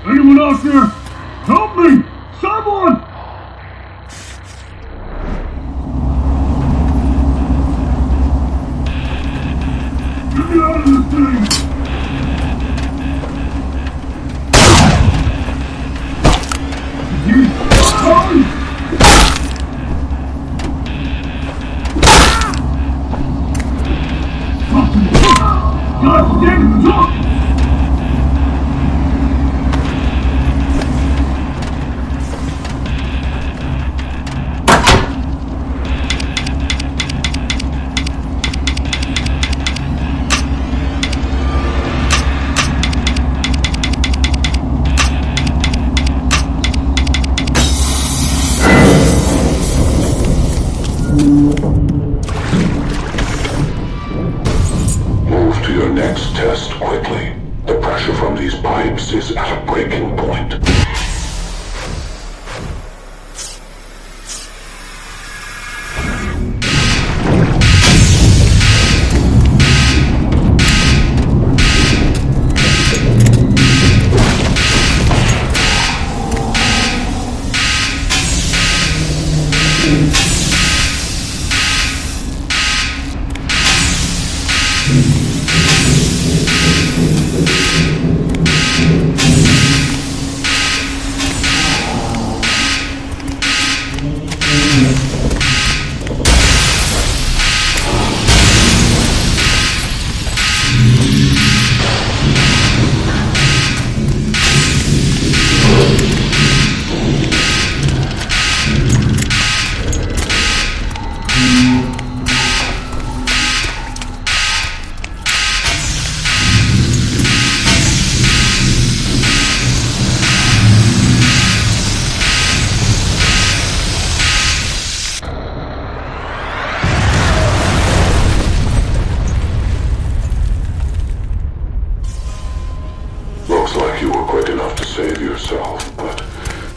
Anyone out there? Help me! Someone! Get me out of this thing! Goddamn duck! Move to your next test quickly. The pressure from these pipes is at a breaking point. Looks like you were quick enough to save yourself, but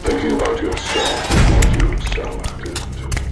thinking about yourself is what you excel at, isn't it?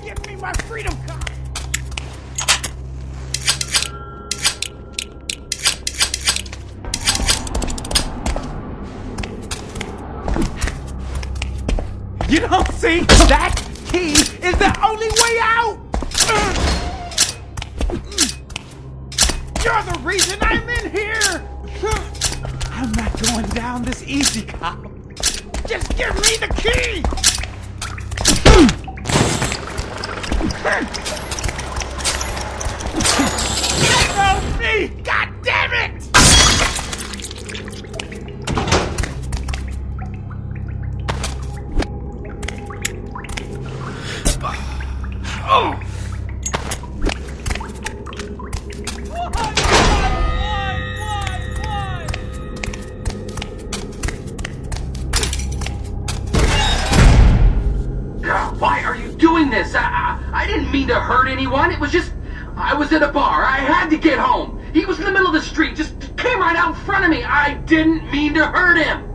Give me my freedom card! You don't see? That key is the only way out! You're the reason I'm in here! I'm not going down this easy, cop. Just give me the key! Help me! God damn it! Oh! Why are you I was at a bar. I had to get home. He was in the middle of the street, just came right out in front of me. I didn't mean to hurt him.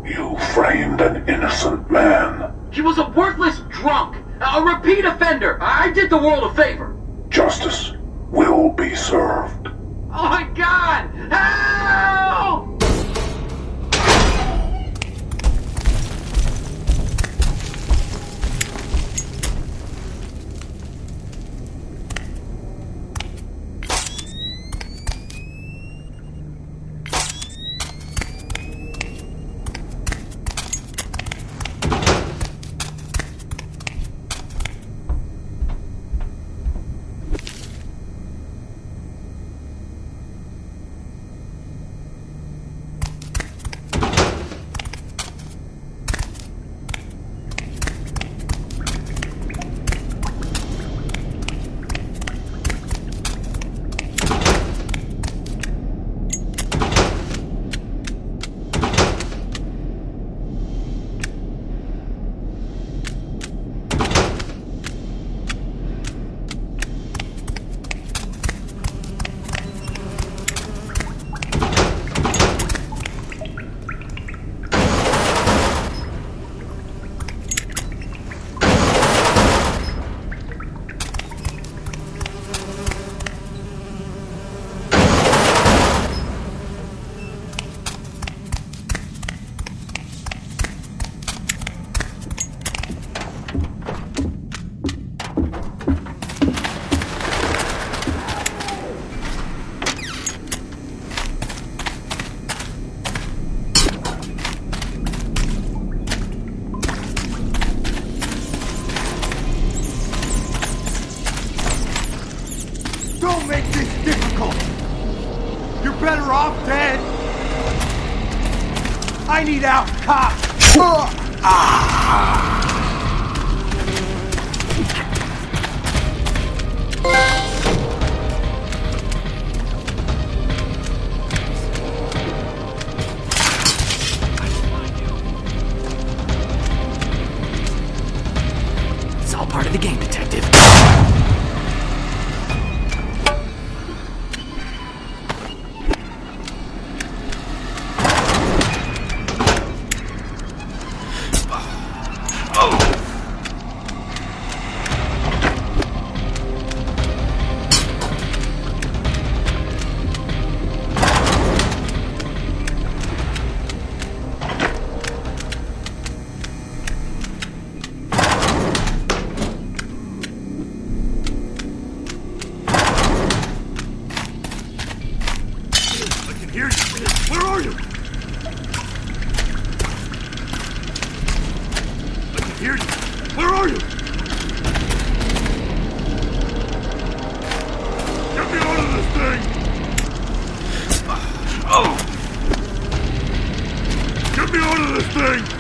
You framed an innocent man. He was a worthless drunk, a repeat offender. I did the world a favor. Justice will be served. Oh my God! Help! Don't make this difficult! You're better off dead! I need out, cop! It's all part of the game, Detective. Where are you? I can hear you. Where are you? Get me out of this thing! Get me out of this thing!